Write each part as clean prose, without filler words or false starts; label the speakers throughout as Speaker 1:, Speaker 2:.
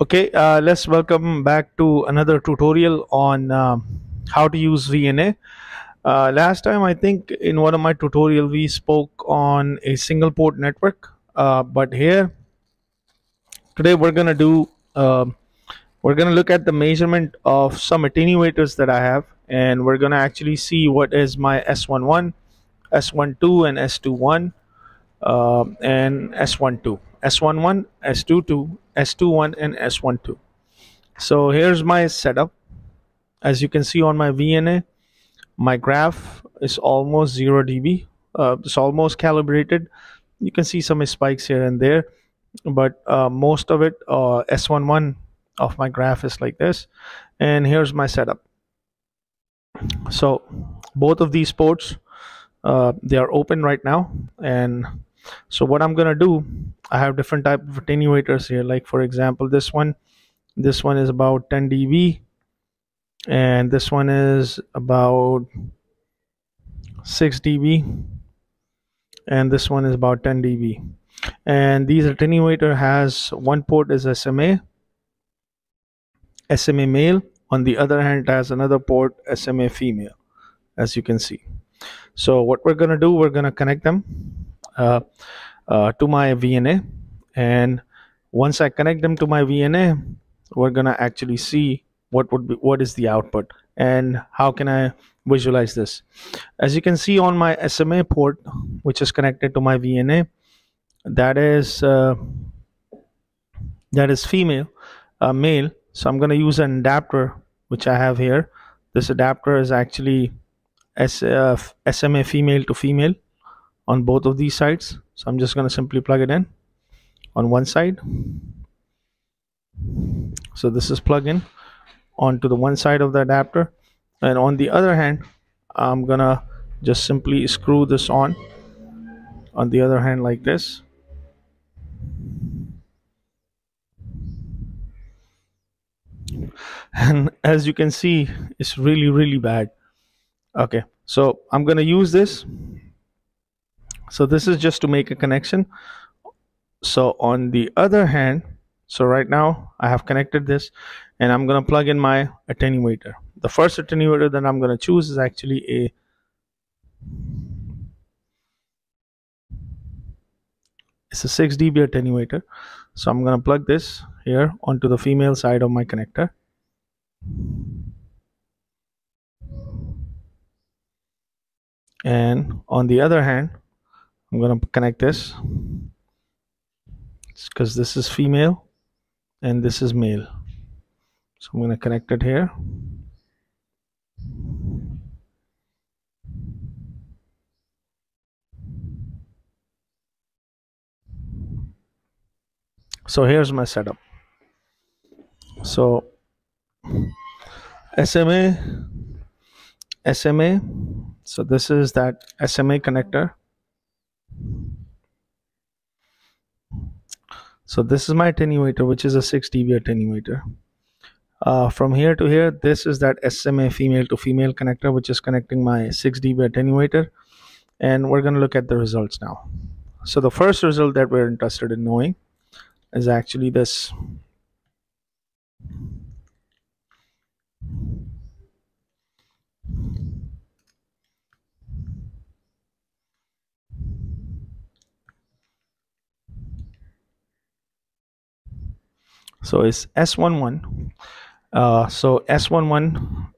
Speaker 1: Okay, let's welcome back to another tutorial on how to use VNA. Last time, I think in one of my tutorial, we spoke on a single port network. But here, today we're gonna look at the measurement of some attenuators that I have, and we're gonna actually see what is my S11, S12, and S21, and S12, S11, S22, S21, and S12. So here's my setup. As you can see on my VNA, my graph is almost 0 dB. It's almost calibrated. You can see some spikes here and there, but most of it, S11 of my graph is like this. And here's my setup. So both of these ports, they are open right now. And so what I'm gonna do, I have different type of attenuators here. Like for example, this one is about 10 dB, and this one is about 6 dB, and this one is about 10 dB. And these attenuator has one port is SMA male, on the other hand it has another port SMA female, as you can see. So what we're gonna do, we're gonna connect them to my VNA, and once I connect them to my VNA, we're gonna actually see what is the output and how can I visualize this. As you can see on my SMA port, which is connected to my VNA, that is female, male. So I'm going to use an adapter which I have here. This adapter is actually SMA female to female on both of these sides. So I'm just going to simply plug it in on one side. So this is plug in onto the one side of the adapter, and on the other hand I'm gonna just simply screw this on the other hand like this. And as you can see, it's really bad. Okay, so I'm gonna use this. So this is just to make a connection. So on the other hand, so right now I have connected this, and I'm gonna plug in my attenuator. The first attenuator that I'm gonna choose is actually it's a 6 dB attenuator. So I'm gonna plug this here onto the female side of my connector. And on the other hand, I'm gonna connect this, because this is female and this is male. So I'm gonna connect it here. So here's my setup. So SMA, so this is that SMA connector. So this is my attenuator, which is a 6 dB attenuator. From here to here, this is that SMA female to female connector, which is connecting my 6 dB attenuator. And we're going to look at the results now. So the first result that we're interested in knowing is actually this. So it's S11. So S11,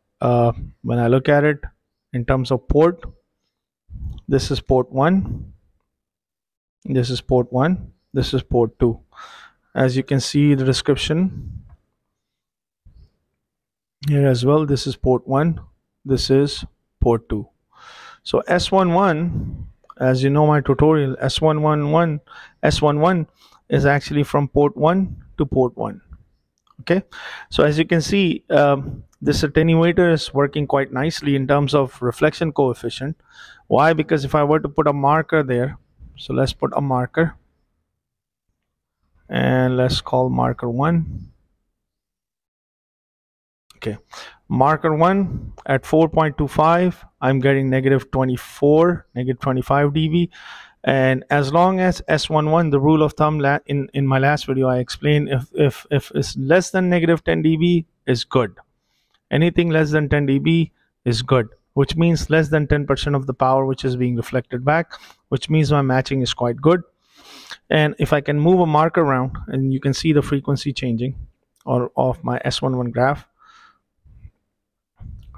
Speaker 1: when I look at it in terms of port, this is port 1, this is port 1, this is port 2. As you can see the description here as well, this is port 1, this is port 2. So S11, as you know my tutorial, S11 is actually from port 1 to port 1. Okay, so as you can see, this attenuator is working quite nicely in terms of reflection coefficient. Why? Because if I were to put a marker there, so let's put a marker, and let's call marker 1. Okay, marker 1 at 4.25, I'm getting -24, -25 dB. And as long as S11, the rule of thumb, in my last video I explained, if it's less than negative 10 dB is good. Anything less than 10 dB is good, which means less than 10% of the power which is being reflected back, which means my matching is quite good. And if I can move a marker around, and you can see the frequency changing or of my S11 graph.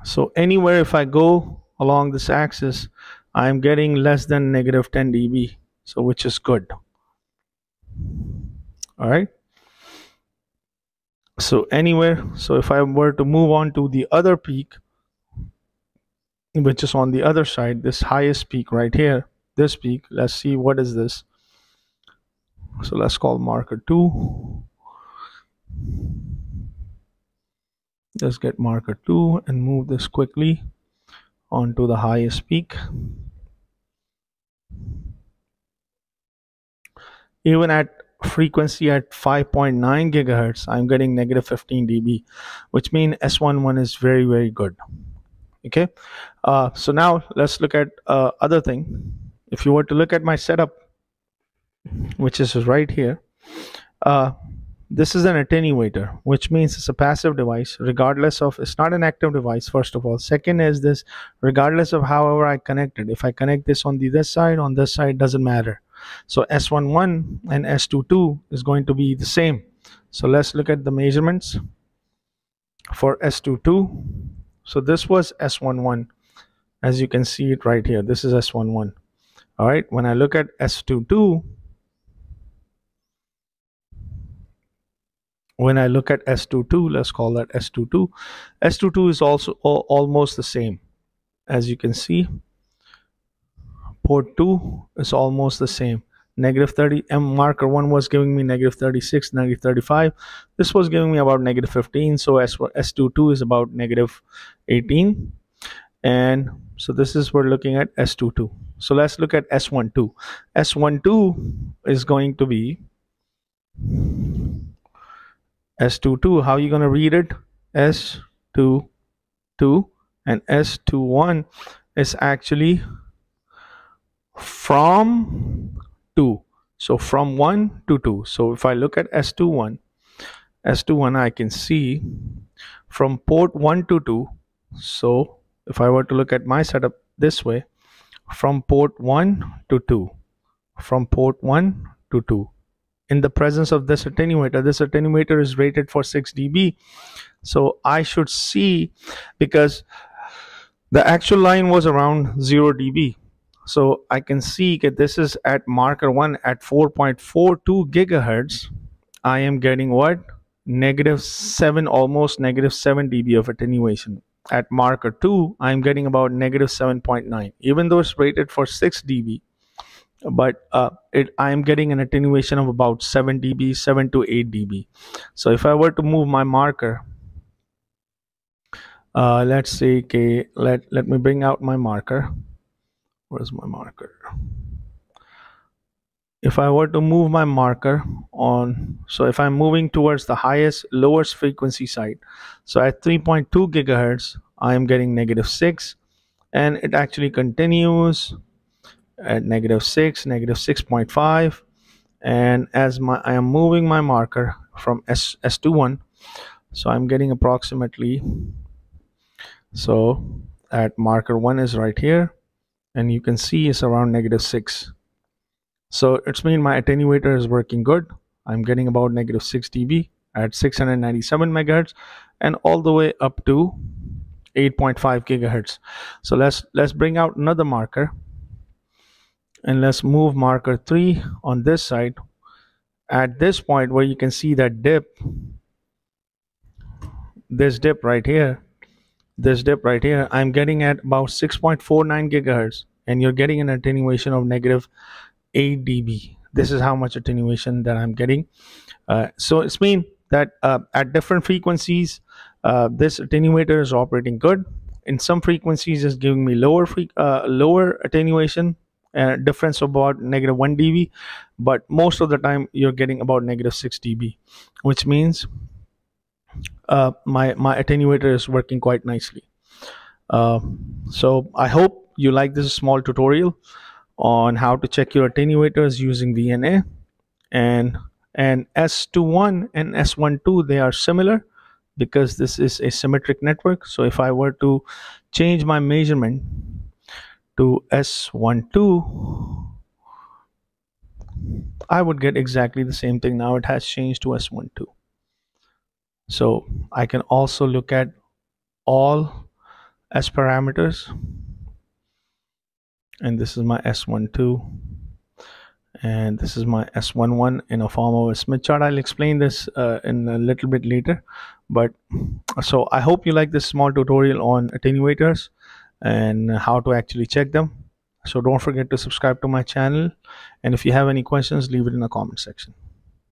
Speaker 1: So anywhere if I go along this axis, I'm getting less than negative 10 dB, so which is good. All right. So anywhere, so if I were to move on to the other peak, which is on the other side, this highest peak right here, this peak, let's see what is this. So let's call marker 2. Let's get marker 2 and move this quickly onto the highest peak. Even at frequency at 5.9 gigahertz, I'm getting negative 15 dB, which means S11 is very, very good. Okay, so now let's look at other thing. If you were to look at my setup, which is right here, this is an attenuator, which means it's a passive device, regardless of, it's not an active device, first of all. Second is this, regardless of however I connect it. If I connect this on this side, doesn't matter. So S11 and S22 is going to be the same. So let's look at the measurements for S22. So this was S11, as you can see it right here. This is S11. All right, when I look at S22, let's call that S22. S22 is also almost the same. As you can see, port 2 is almost the same. Negative 30, marker 1 was giving me negative 36, negative 35. This was giving me about negative 15. So S22 is about negative 18. And so this is, we're looking at S22. So let's look at S12. S12 is going to be S22. How are you going to read it? S22, and S21 is actually from 2. So from 1 to 2. So if I look at S21, I can see from port 1 to 2. So if I were to look at my setup this way, from port 1 to 2, from port 1 to 2, in the presence of this attenuator is rated for 6 dB. So I should see, because the actual line was around 0 dB. So I can see that this is at marker 1 at 4.42 gigahertz. I am getting what? Negative 7, almost negative 7 dB of attenuation. At marker 2, I'm getting about negative 7.9, even though it's rated for 6 dB. But I'm getting an attenuation of about 7 dB, 7 to 8 dB. So if I were to move my marker, let's say, okay, let me bring out my marker. Where's my marker? If I were to move my marker on, so if I'm moving towards the lowest frequency side, so at 3.2 gigahertz, I am getting negative 6, and it actually continues at negative 6, negative 6.5, and as I am moving my marker from S21, so I'm getting approximately, so at marker 1 is right here, and you can see it's around negative 6. So it's mean my attenuator is working good. I'm getting about negative 6 dB at 697 megahertz and all the way up to 8.5 gigahertz. So let's bring out another marker, and let's move marker 3 on this side. At this point where you can see that dip, this dip right here, I'm getting at about 6.49 gigahertz, and you're getting an attenuation of negative 8 dB. This is how much attenuation that I'm getting. So it's mean that at different frequencies, this attenuator is operating good. In some frequencies, it's giving me lower attenuation, difference of about negative 1 dB, but most of the time you're getting about negative 6 dB, which means my attenuator is working quite nicely. So I hope you like this small tutorial on how to check your attenuators using VNA. And S21 and S12, they are similar because this is a symmetric network. So if I were to change my measurement to S12, I would get exactly the same thing. Now it has changed to S12. So I can also look at all S parameters, and this is my S12 and this is my S11 in a form of a Smith chart. I'll explain this in a little bit later. But so I hope you like this small tutorial on attenuators and how to actually check them. So don't forget to subscribe to my channel, and if you have any questions, leave it in the comment section.